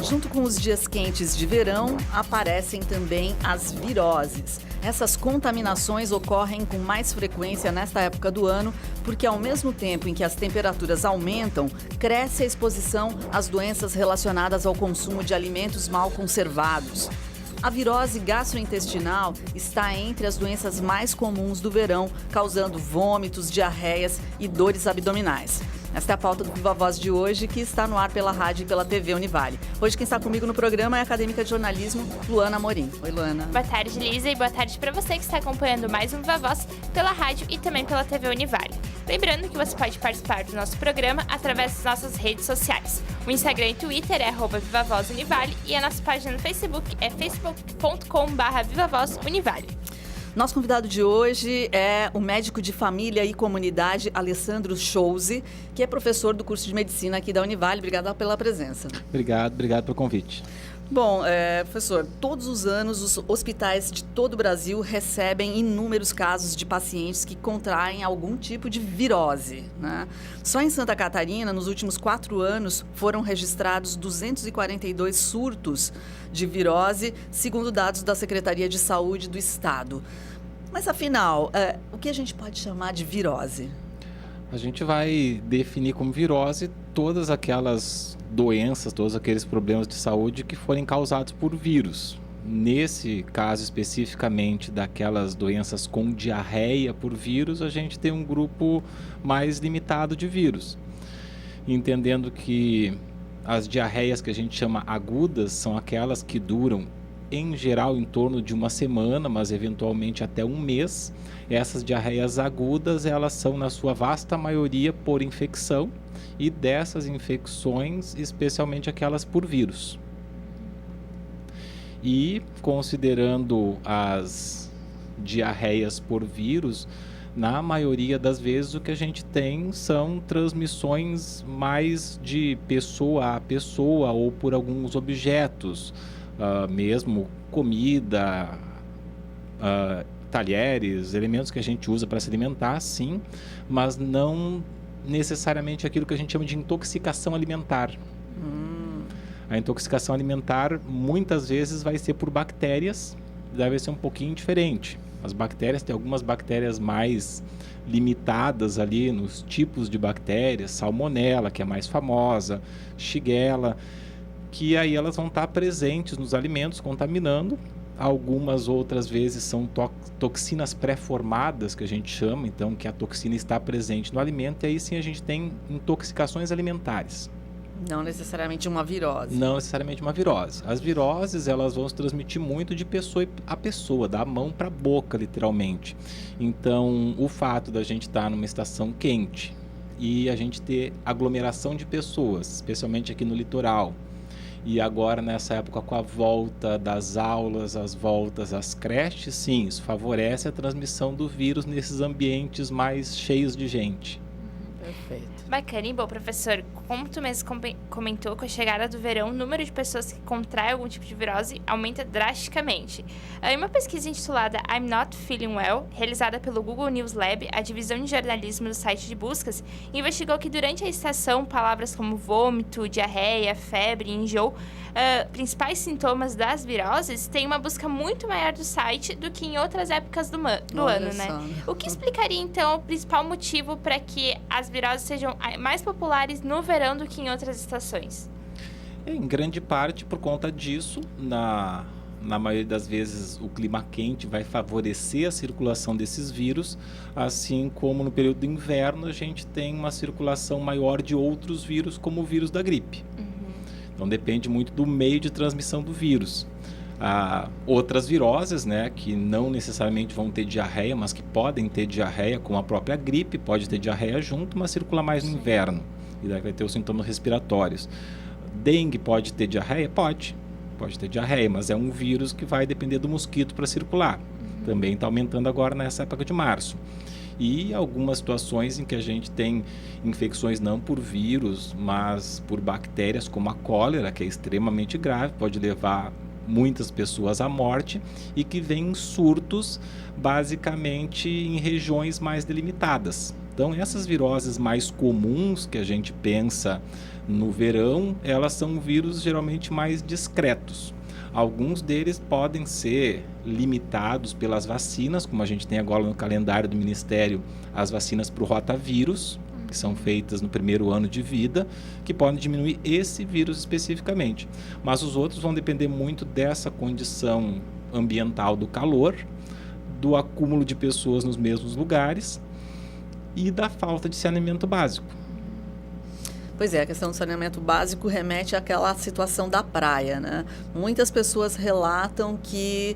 Junto com os dias quentes de verão, aparecem também as viroses. Essas contaminações ocorrem com mais frequência nesta época do ano, porque ao mesmo tempo em que as temperaturas aumentam, cresce a exposição às doenças relacionadas ao consumo de alimentos mal conservados. A virose gastrointestinal está entre as doenças mais comuns do verão, causando vômitos, diarreias e dores abdominais. Esta é a pauta do Viva Voz de hoje, que está no ar pela rádio e pela TV Univale. Hoje quem está comigo no programa é a acadêmica de jornalismo, Luana Amorim. Oi, Luana. Boa tarde, Lisa, e boa tarde para você que está acompanhando mais um Viva Voz pela rádio e também pela TV Univale. Lembrando que você pode participar do nosso programa através das nossas redes sociais. O Instagram e Twitter é @VivaVozUnivale e a nossa página no Facebook é facebook.com/VivaVozUnivale. Nosso convidado de hoje é o médico de família e comunidade, Alessandro Schulze, que é professor do curso de medicina aqui da Univale. Obrigada pela presença. Obrigado pelo convite. Bom, professor, todos os anos os hospitais de todo o Brasil recebem inúmeros casos de pacientes que contraem algum tipo de virose, né? Só em Santa Catarina, nos últimos 4 anos, foram registrados 242 surtos de virose, segundo dados da Secretaria de Saúde do Estado. Mas, afinal, o que a gente pode chamar de virose? A gente vai definir como virose todas aquelas doenças, todos aqueles problemas de saúde que forem causados por vírus. Nesse caso especificamente daquelas doenças com diarreia por vírus, a gente tem um grupo mais limitado de vírus. Entendendo que as diarreias que a gente chama agudas são aquelas que duram em geral em torno de uma semana, mas eventualmente até um mês. Essas diarreias agudas, elas são na sua vasta maioria por infecção, e dessas infecções, especialmente aquelas por vírus. E considerando as diarreias por vírus, na maioria das vezes o que a gente tem são transmissões mais de pessoa a pessoa ou por alguns objetos, mesmo comida, talheres, elementos que a gente usa para se alimentar, sim, mas não necessariamente aquilo que a gente chama de intoxicação alimentar. A intoxicação alimentar muitas vezes vai ser por bactérias, deve ser um pouquinho diferente. As bactérias, tem algumas bactérias mais limitadas ali nos tipos de bactérias, salmonela, que é mais famosa, shigella, que aí elas vão estar presentes nos alimentos, contaminando. Algumas outras vezes são toxinas pré-formadas, que a gente chama, então que a toxina está presente no alimento, e aí sim a gente tem intoxicações alimentares. Não necessariamente uma virose. Não necessariamente uma virose. As viroses, elas vão se transmitir muito de pessoa a pessoa, da mão para a boca, literalmente. Então, o fato da gente estar numa estação quente e a gente ter aglomeração de pessoas, especialmente aqui no litoral, e agora nessa época com a volta das aulas, as voltas às creches, sim, isso favorece a transmissão do vírus nesses ambientes mais cheios de gente. Perfeito. Bacana, e bom, professor, como tu mesmo comentou, com a chegada do verão, o número de pessoas que contraem algum tipo de virose aumenta drasticamente. Em uma pesquisa intitulada I'm Not Feeling Well, realizada pelo Google News Lab, a divisão de jornalismo do site de buscas investigou que durante a estação, palavras como vômito, diarreia, febre e enjoo, principais sintomas das viroses, têm uma busca muito maior do site do que em outras épocas do ano, né? O que explicaria, então, o principal motivo para que as viroses sejam mais populares no verão do que em outras estações? Em grande parte por conta disso, na maioria das vezes o clima quente vai favorecer a circulação desses vírus, assim como no período do inverno a gente tem uma circulação maior de outros vírus, como o vírus da gripe. Então depende muito do meio de transmissão do vírus. Outras viroses, né, que não necessariamente vão ter diarreia, mas que podem ter diarreia, como a própria gripe, pode ter diarreia junto, mas circula mais no inverno, e daí vai ter os sintomas respiratórios. Dengue pode ter diarreia? Pode ter diarreia, mas é um vírus que vai depender do mosquito para circular. Também está aumentando agora nessa época de março. E algumas situações em que a gente tem infecções não por vírus, mas por bactérias, como a cólera, que é extremamente grave, pode levar muitas pessoas à morte, e que vem em surtos basicamente em regiões mais delimitadas. Então, essas viroses mais comuns que a gente pensa no verão, elas são vírus geralmente mais discretos. Alguns deles podem ser limitados pelas vacinas, como a gente tem agora no calendário do Ministério, as vacinas para o rotavírus, que são feitas no primeiro ano de vida, que podem diminuir esse vírus especificamente. Mas os outros vão depender muito dessa condição ambiental do calor, do acúmulo de pessoas nos mesmos lugares e da falta de saneamento básico. Pois é, a questão do saneamento básico remete àquela situação da praia, né? Muitas pessoas relatam que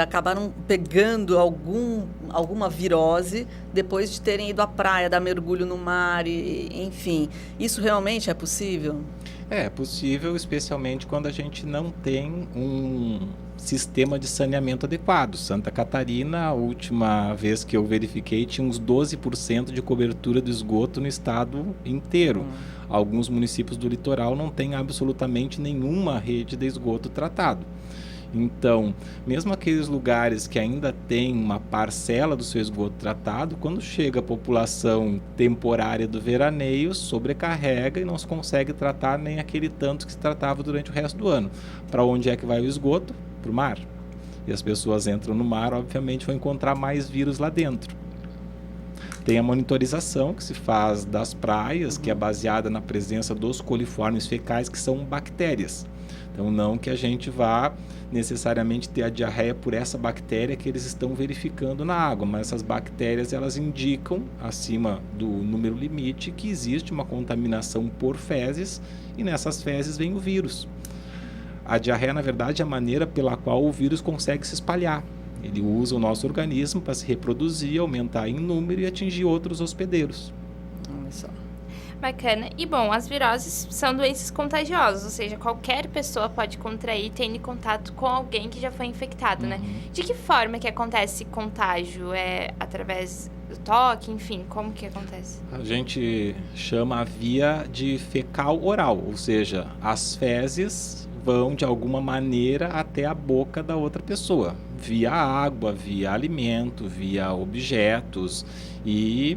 acabaram pegando alguma virose depois de terem ido à praia, dar mergulho no mar, enfim. Isso realmente é possível? É possível, especialmente quando a gente não tem um sistema de saneamento adequado. Santa Catarina, a última vez que eu verifiquei, tinha uns 12% de cobertura do esgoto no estado inteiro. Alguns municípios do litoral não têm absolutamente nenhuma rede de esgoto tratado. Então, mesmo aqueles lugares que ainda têm uma parcela do seu esgoto tratado, quando chega a população temporária do veraneio, sobrecarrega e não se consegue tratar nem aquele tanto que se tratava durante o resto do ano. Para onde é que vai o esgoto? Para o mar. E as pessoas entram no mar, obviamente vão encontrar mais vírus lá dentro. Tem a monitorização que se faz das praias, que é baseada na presença dos coliformes fecais, que são bactérias. Então, não que a gente vá necessariamente ter a diarreia por essa bactéria que eles estão verificando na água, mas essas bactérias elas indicam, acima do número limite, que existe uma contaminação por fezes e nessas fezes vem o vírus. A diarreia, na verdade, é a maneira pela qual o vírus consegue se espalhar. Ele usa o nosso organismo para se reproduzir, aumentar em número e atingir outros hospedeiros. Olha só. Bacana. E bom, as viroses são doenças contagiosas, ou seja, qualquer pessoa pode contrair tendo contato com alguém que já foi infectado, né? De que forma que acontece esse contágio? É através do toque, enfim, como que acontece? A gente chama a via de fecal oral, ou seja, as fezes vão de alguma maneira até a boca da outra pessoa, via água, via alimento, via objetos e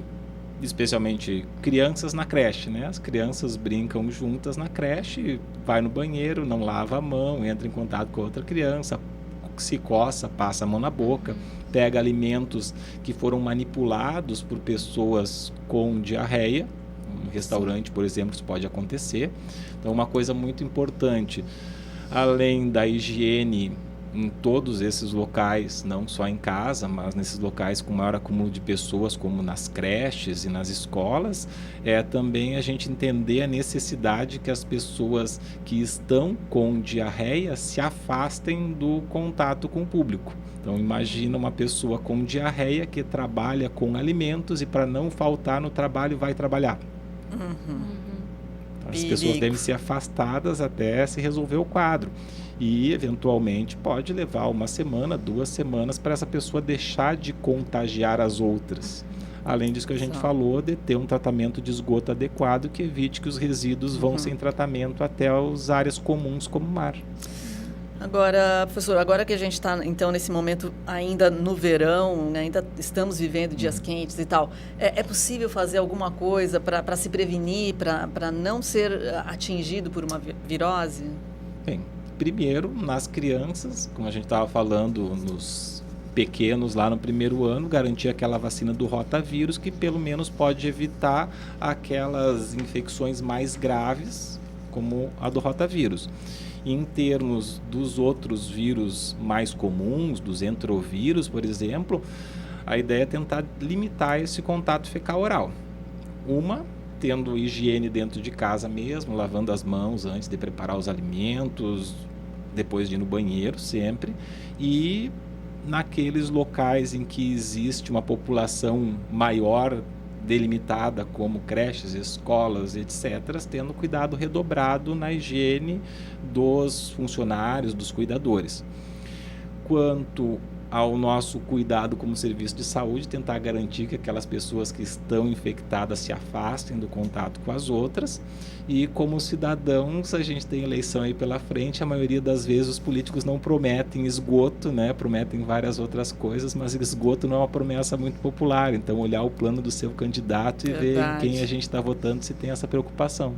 especialmente crianças na creche, né? As crianças brincam juntas na creche, vai no banheiro, não lava a mão, entra em contato com outra criança, se coça, passa a mão na boca, pega alimentos que foram manipulados por pessoas com diarreia. Um restaurante, por exemplo, isso pode acontecer. Então, uma coisa muito importante, além da higiene em todos esses locais, não só em casa, mas nesses locais com maior acúmulo de pessoas, como nas creches e nas escolas, é também a gente entender a necessidade que as pessoas que estão com diarreia se afastem do contato com o público. Então, imagina uma pessoa com diarreia que trabalha com alimentos e para não faltar no trabalho vai trabalhar. As pessoas devem ser afastadas até se resolver o quadro. E, eventualmente, pode levar 1 semana, 2 semanas para essa pessoa deixar de contagiar as outras. Além disso que a gente falou, de ter um tratamento de esgoto adequado que evite que os resíduos vão sem tratamento até as áreas comuns como o mar. Agora, professor, agora que a gente está, então, nesse momento ainda no verão, né, ainda estamos vivendo dias quentes e tal, é possível fazer alguma coisa para se prevenir, para não ser atingido por uma virose? Bem, primeiro, nas crianças, como a gente estava falando, nos pequenos lá no primeiro ano, garantir aquela vacina do rotavírus, que pelo menos pode evitar aquelas infecções mais graves, como a do rotavírus. Em termos dos outros vírus mais comuns, dos entrovírus, por exemplo, a ideia é tentar limitar esse contato fecal oral. Tendo higiene dentro de casa mesmo, lavando as mãos antes de preparar os alimentos, depois de ir no banheiro sempre, e naqueles locais em que existe uma população maior delimitada, como creches, escolas, etc., tendo cuidado redobrado na higiene dos funcionários, dos cuidadores. Quanto ao nosso cuidado como serviço de saúde, tentar garantir que aquelas pessoas que estão infectadas se afastem do contato com as outras. E como cidadãos, a gente tem eleição aí pela frente, a maioria das vezes os políticos não prometem esgoto, né? Prometem várias outras coisas, mas esgoto não é uma promessa muito popular. Então, olhar o plano do seu candidato e ver em quem a gente está votando, se tem essa preocupação.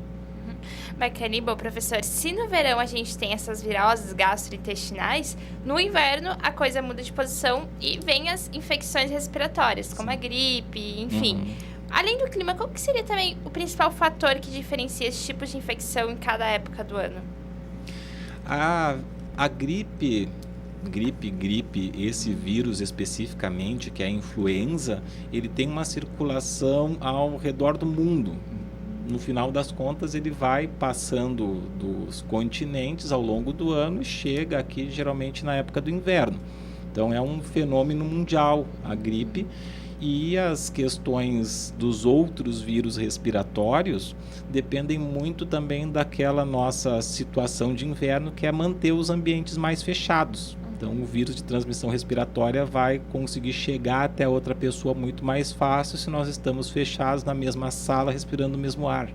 Bacana. E bom, professor, se no verão a gente tem essas viroses gastrointestinais, no inverno a coisa muda de posição e vem as infecções respiratórias, como a gripe, enfim. Além do clima, qual que seria também o principal fator que diferencia esses tipos de infecção em cada época do ano? A gripe, esse vírus especificamente, que é a influenza, ele tem uma circulação ao redor do mundo. No final das contas, ele vai passando dos continentes ao longo do ano e chega aqui geralmente na época do inverno. Então é um fenômeno mundial, a gripe. E as questões dos outros vírus respiratórios dependem muito também daquela nossa situação de inverno, que é manter os ambientes mais fechados. Então, o vírus de transmissão respiratória vai conseguir chegar até outra pessoa muito mais fácil se nós estamos fechados na mesma sala, respirando o mesmo ar.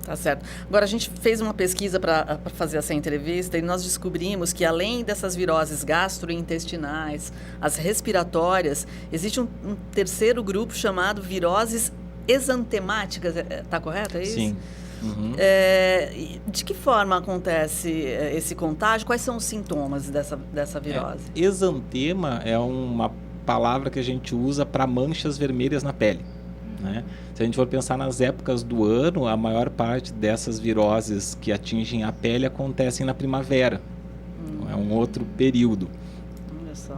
Tá certo. Agora, a gente fez uma pesquisa para fazer essa entrevista e nós descobrimos que, além dessas viroses gastrointestinais, as respiratórias, existe um terceiro grupo chamado viroses exantemáticas. Está correto? É isso? Sim. De que forma acontece esse contágio? Quais são os sintomas dessa virose? Exantema é uma palavra que a gente usa para manchas vermelhas na pele. Né? Se a gente for pensar nas épocas do ano, a maior parte dessas viroses que atingem a pele acontecem na primavera. É um outro período.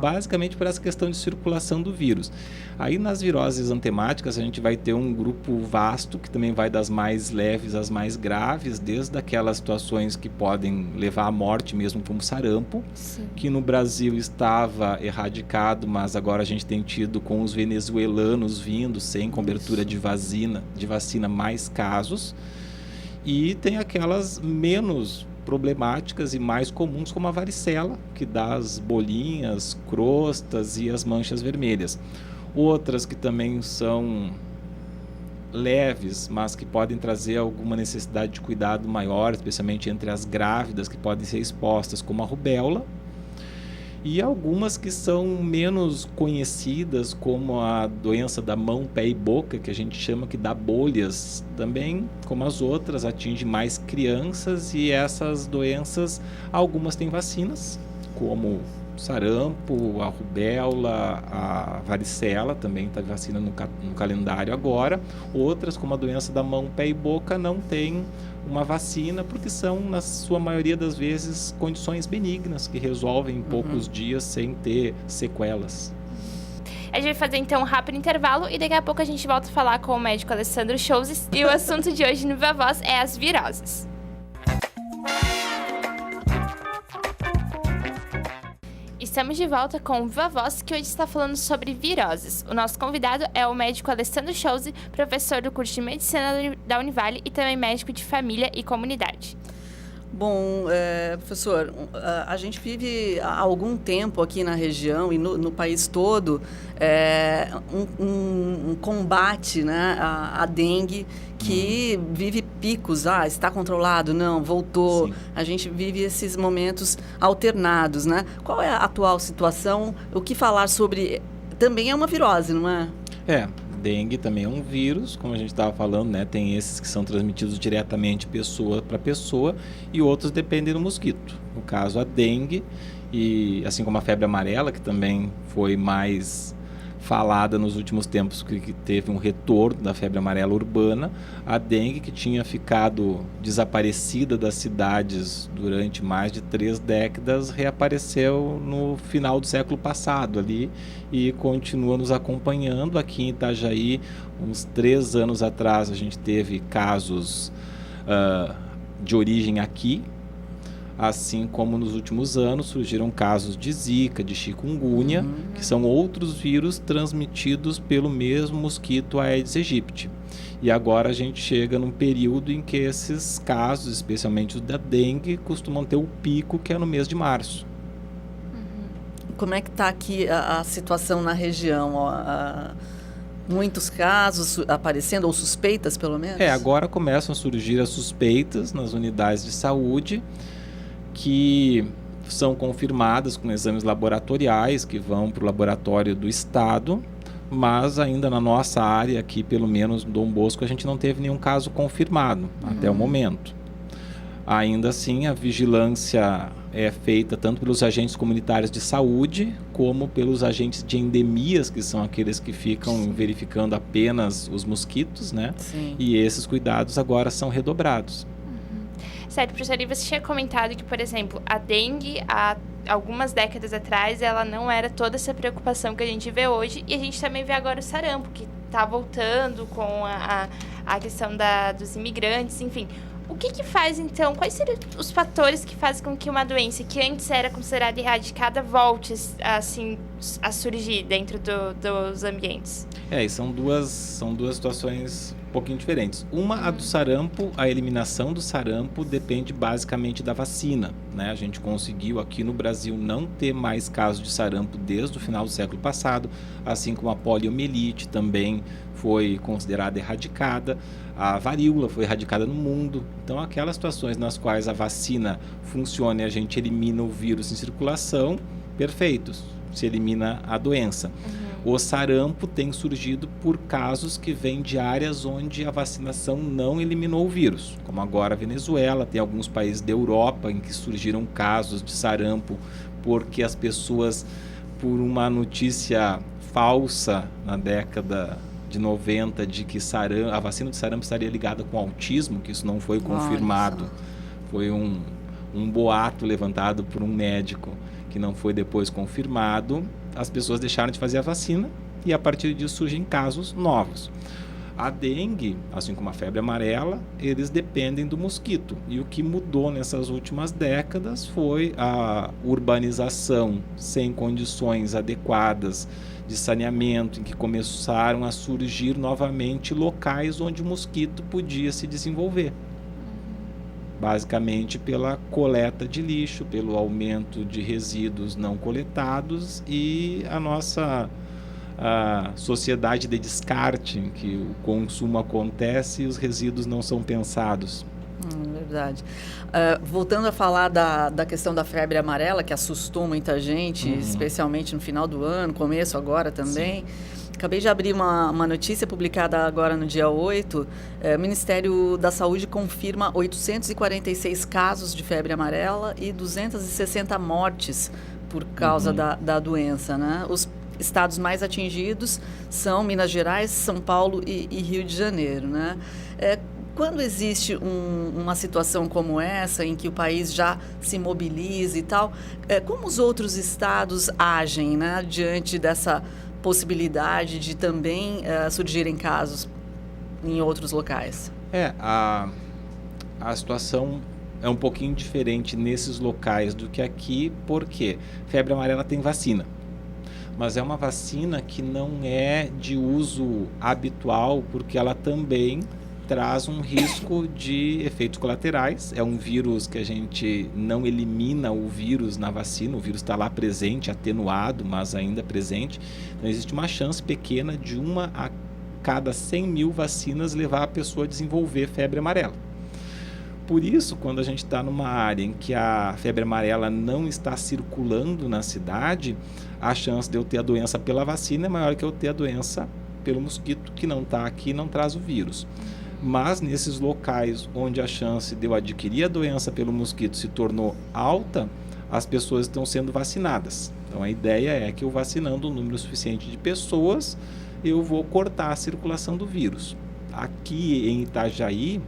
Basicamente por essa questão de circulação do vírus. Aí nas viroses exantemáticas a gente vai ter um grupo vasto que também vai das mais leves às mais graves, desde aquelas situações que podem levar à morte mesmo, como sarampo, que no Brasil estava erradicado, mas agora a gente tem tido com os venezuelanos vindo sem cobertura de vacina mais casos. E tem aquelas menos problemáticas e mais comuns, como a varicela, que dá as bolinhas, crostas e as manchas vermelhas. Outras que também são leves, mas que podem trazer alguma necessidade de cuidado maior, especialmente entre as grávidas, que podem ser expostas, como a rubéola. E algumas que são menos conhecidas, como a doença da mão, pé e boca, que a gente chama que dá bolhas, também, como as outras, atinge mais crianças. E essas doenças, algumas têm vacinas, como sarampo, a rubéola, a varicela, também está vacina no calendário agora. Outras, como a doença da mão, pé e boca, não tem uma vacina, porque são, na sua maioria das vezes, condições benignas, que resolvem em poucos dias sem ter sequelas. A gente vai fazer então um rápido intervalo e daqui a pouco a gente volta a falar com o médico Alessandro Chouzes. E o assunto de hoje no Viva Voz é as viroses. Estamos de volta com o Viva Voz, que hoje está falando sobre viroses. O nosso convidado é o médico Alessandro Chouzes, professor do curso de Medicina da Univale e também médico de família e comunidade. Bom, professor, a gente vive há algum tempo aqui na região e no país todo um combate, né, à dengue, que vive picos. Está controlado? Não, voltou. Sim. A gente vive esses momentos alternados, né? Qual é a atual situação? O que falar sobre... Também é uma virose, não é? Dengue também é um vírus, como a gente estava falando, né? Tem esses que são transmitidos diretamente pessoa para pessoa e outros dependem do mosquito. No caso, a dengue, e assim como a febre amarela, que também foi mais falada nos últimos tempos, que teve um retorno da febre amarela urbana, a dengue, que tinha ficado desaparecida das cidades durante mais de 3 décadas, reapareceu no final do século passado ali e continua nos acompanhando. Aqui em Itajaí, uns 3 anos atrás, a gente teve casos de origem aqui, assim como nos últimos anos surgiram casos de zika, de chikungunya, que são outros vírus transmitidos pelo mesmo mosquito Aedes aegypti. E agora a gente chega num período em que esses casos, especialmente os da dengue, costumam ter o pico, que é no mês de março. como é que está aqui a situação na região? Muitos casos aparecendo, ou suspeitas, pelo menos? Agora começam a surgir as suspeitas nas unidades de saúde, que são confirmadas com exames laboratoriais, que vão para o laboratório do Estado, mas ainda na nossa área aqui, pelo menos no Dom Bosco, a gente não teve nenhum caso confirmado até o momento. Ainda assim, a vigilância é feita tanto pelos agentes comunitários de saúde, como pelos agentes de endemias, que são aqueles que ficam verificando apenas os mosquitos, né? Sim. E esses cuidados agora são redobrados. Certo, professora, e você tinha comentado que, por exemplo, a dengue, há algumas décadas atrás, ela não era toda essa preocupação que a gente vê hoje, e a gente também vê agora o sarampo, que está voltando com a questão dos imigrantes, enfim. O que faz, então, quais seriam os fatores que fazem com que uma doença que antes era considerada erradicada volte, assim, a surgir dentro dos ambientes? E são duas situações um pouquinho diferentes. Uma, a do sarampo, a eliminação do sarampo depende basicamente da vacina, né? A gente conseguiu aqui no Brasil não ter mais casos de sarampo desde o final do século passado, assim como a poliomielite também foi considerada erradicada, a varíola foi erradicada no mundo. Então, aquelas situações nas quais a vacina funciona e a gente elimina o vírus em circulação, perfeitos, se elimina a doença. O sarampo tem surgido por casos que vêm de áreas onde a vacinação não eliminou o vírus, como agora a Venezuela, tem alguns países da Europa em que surgiram casos de sarampo porque as pessoas, por uma notícia falsa na década de 90 de que a vacina de sarampo estaria ligada com autismo, que isso não foi confirmado. Foi um boato levantado por um médico que não foi depois confirmado. As pessoas deixaram de fazer a vacina e a partir disso surgem casos novos. A dengue, assim como a febre amarela, eles dependem do mosquito. E o que mudou nessas últimas décadas foi a urbanização sem condições adequadas de saneamento, em que começaram a surgir novamente locais onde o mosquito podia se desenvolver. Basicamente pela coleta de lixo, pelo aumento de resíduos não coletados e a nossa sociedade de descarte, em que o consumo acontece e os resíduos não são pensados. Verdade. Voltando a falar da questão da febre amarela, que assustou muita gente, especialmente no final do ano, começo agora também. Sim. Acabei de abrir uma notícia publicada agora no dia 8. O Ministério da Saúde confirma 846 casos de febre amarela e 260 mortes por causa da doença, né? Os estados mais atingidos são Minas Gerais, São Paulo e Rio de Janeiro, né? Quando existe uma situação como essa, em que o país já se mobiliza e tal, como os outros estados agem, né, diante dessa possibilidade de também surgirem casos em outros locais? A situação é um pouquinho diferente nesses locais do que aqui, porque febre amarela tem vacina. Mas é uma vacina que não é de uso habitual, porque ela também traz um risco de efeitos colaterais. É um vírus que a gente não elimina o vírus na vacina, o vírus está lá presente, atenuado, mas ainda presente. Então existe uma chance pequena de uma a cada 100 mil vacinas levar a pessoa a desenvolver febre amarela. Por isso, quando a gente está numa área em que a febre amarela não está circulando na cidade, a chance de eu ter a doença pela vacina é maior que eu ter a doença pelo mosquito, que não está aqui e não traz o vírus. Mas nesses locais onde a chance de eu adquirir a doença pelo mosquito se tornou alta, as pessoas estão sendo vacinadas. Então a ideia é que eu vacinando um número suficiente de pessoas, eu vou cortar a circulação do vírus. Aqui em Itajaí,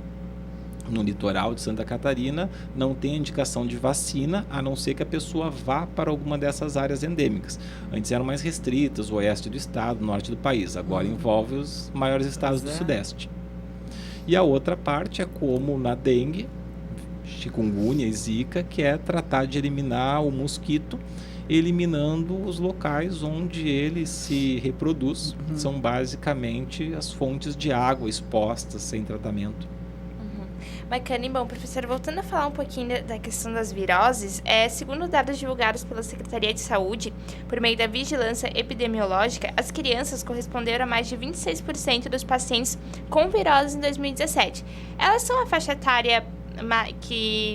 no litoral de Santa Catarina, não tem indicação de vacina, a não ser que a pessoa vá para alguma dessas áreas endêmicas. Antes eram mais restritas, o oeste do estado, o norte do país. Agora envolve os maiores estados do sudeste. E a outra parte é como na dengue, chikungunya e zika, que é tratar de eliminar o mosquito, eliminando os locais onde ele se reproduz. São basicamente as fontes de água expostas sem tratamento. Bacana. E bom, professor, voltando a falar um pouquinho da questão das viroses, segundo dados divulgados pela Secretaria de Saúde, por meio da vigilância epidemiológica, as crianças corresponderam a mais de 26% dos pacientes com virose em 2017. Elas são a faixa etária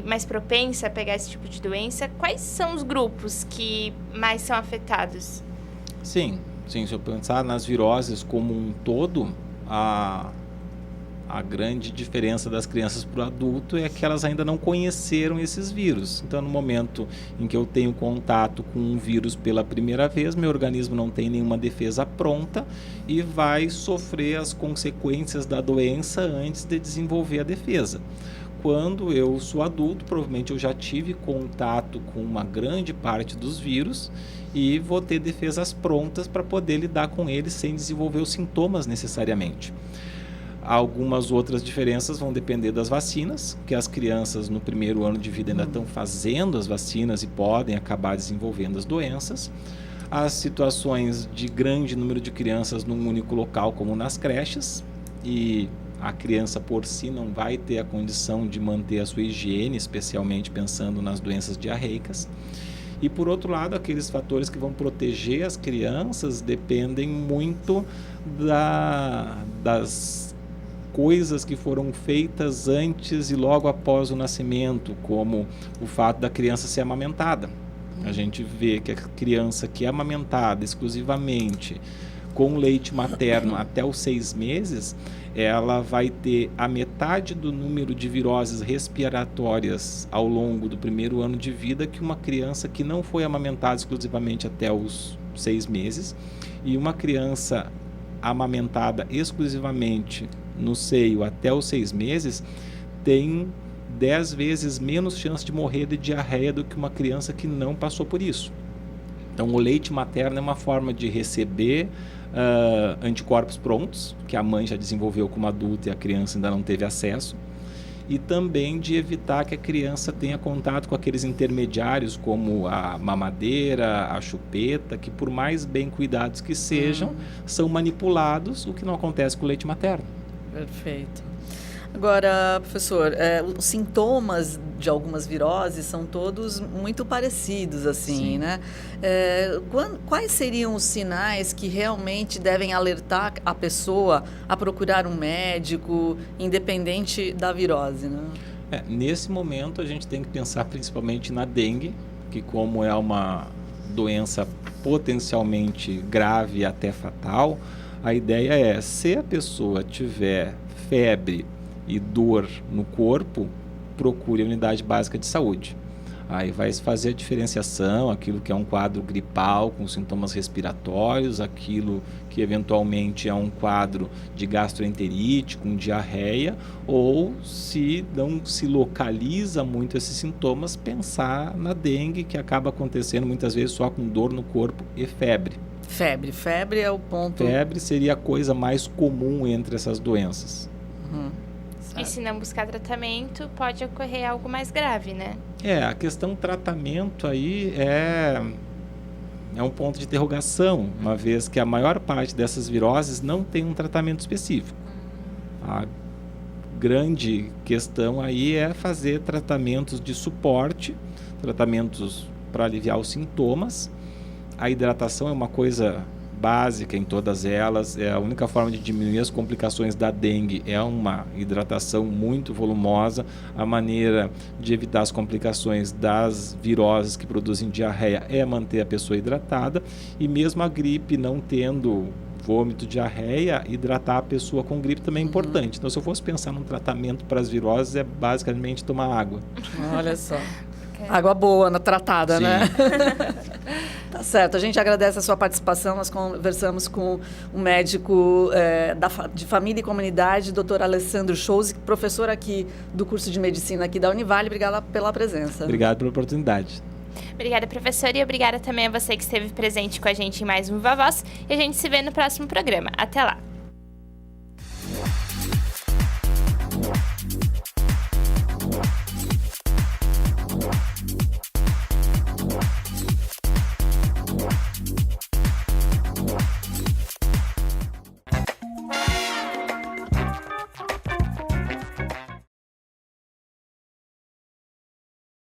mais propensa a pegar esse tipo de doença? Quais são os grupos que mais são afetados? Sim, se eu pensar nas viroses como um todo, a grande diferença das crianças para o adulto é que elas ainda não conheceram esses vírus. Então, no momento em que eu tenho contato com um vírus pela primeira vez, meu organismo não tem nenhuma defesa pronta e vai sofrer as consequências da doença antes de desenvolver a defesa. Quando eu sou adulto, provavelmente eu já tive contato com uma grande parte dos vírus e vou ter defesas prontas para poder lidar com eles sem desenvolver os sintomas necessariamente. Algumas outras diferenças vão depender das vacinas, que as crianças no primeiro ano de vida ainda estão fazendo as vacinas e podem acabar desenvolvendo as doenças. As situações de grande número de crianças num único local, como nas creches, e a criança por si não vai ter a condição de manter a sua higiene, especialmente pensando nas doenças diarreicas. E por outro lado, aqueles fatores que vão proteger as crianças dependem muito das coisas que foram feitas antes e logo após o nascimento, como o fato da criança ser amamentada. A gente vê que a criança que é amamentada exclusivamente com leite materno até os 6 meses, ela vai ter a metade do número de viroses respiratórias ao longo do primeiro ano de vida que uma criança que não foi amamentada exclusivamente até os 6 meses. E uma criança amamentada exclusivamente no seio até os 6 meses tem 10 vezes menos chance de morrer de diarreia do que uma criança que não passou por isso. Então, o leite materno é uma forma de receber anticorpos prontos, que a mãe já desenvolveu como adulta e a criança ainda não teve acesso, e também de evitar que a criança tenha contato com aqueles intermediários como a mamadeira, a chupeta, que por mais bem cuidados que sejam, são manipulados, o que não acontece com o leite materno. Perfeito. Agora, professor, os sintomas de algumas viroses são todos muito parecidos, assim, sim, né? Quais seriam os sinais que realmente devem alertar a pessoa a procurar um médico, independente da virose, né? Nesse momento, a gente tem que pensar principalmente na dengue, que como é uma doença potencialmente grave e até fatal, a ideia é, se a pessoa tiver febre e dor no corpo, procure a unidade básica de saúde. Aí vai fazer a diferenciação, aquilo que é um quadro gripal com sintomas respiratórios, aquilo que eventualmente é um quadro de gastroenterite com diarreia, ou se não se localiza muito esses sintomas, pensar na dengue, que acaba acontecendo muitas vezes só com dor no corpo e febre. Febre é o ponto... Febre seria a coisa mais comum entre essas doenças. E se não buscar tratamento, pode ocorrer algo mais grave, né? A questão tratamento aí é um ponto de interrogação, uma vez que a maior parte dessas viroses não tem um tratamento específico. A grande questão aí é fazer tratamentos de suporte, tratamentos para aliviar os sintomas. A hidratação é uma coisa básica em todas elas, a única forma de diminuir as complicações da dengue é uma hidratação muito volumosa. A maneira de evitar as complicações das viroses que produzem diarreia é manter a pessoa hidratada, e mesmo a gripe não tendo vômito, diarreia, hidratar a pessoa com gripe também é importante. Então, se eu fosse pensar num tratamento para as viroses, é basicamente tomar água. Olha só. Água boa, tratada, sim, né? Tá certo. A gente agradece a sua participação. Nós conversamos com o médico de família e comunidade, Dr. Alessandro Schulze, professor aqui do curso de medicina aqui da Univale. Obrigada pela presença. Obrigado pela oportunidade. Obrigada, professor, e obrigada também a você que esteve presente com a gente em mais um Viva Voz. E a gente se vê no próximo programa. Até lá!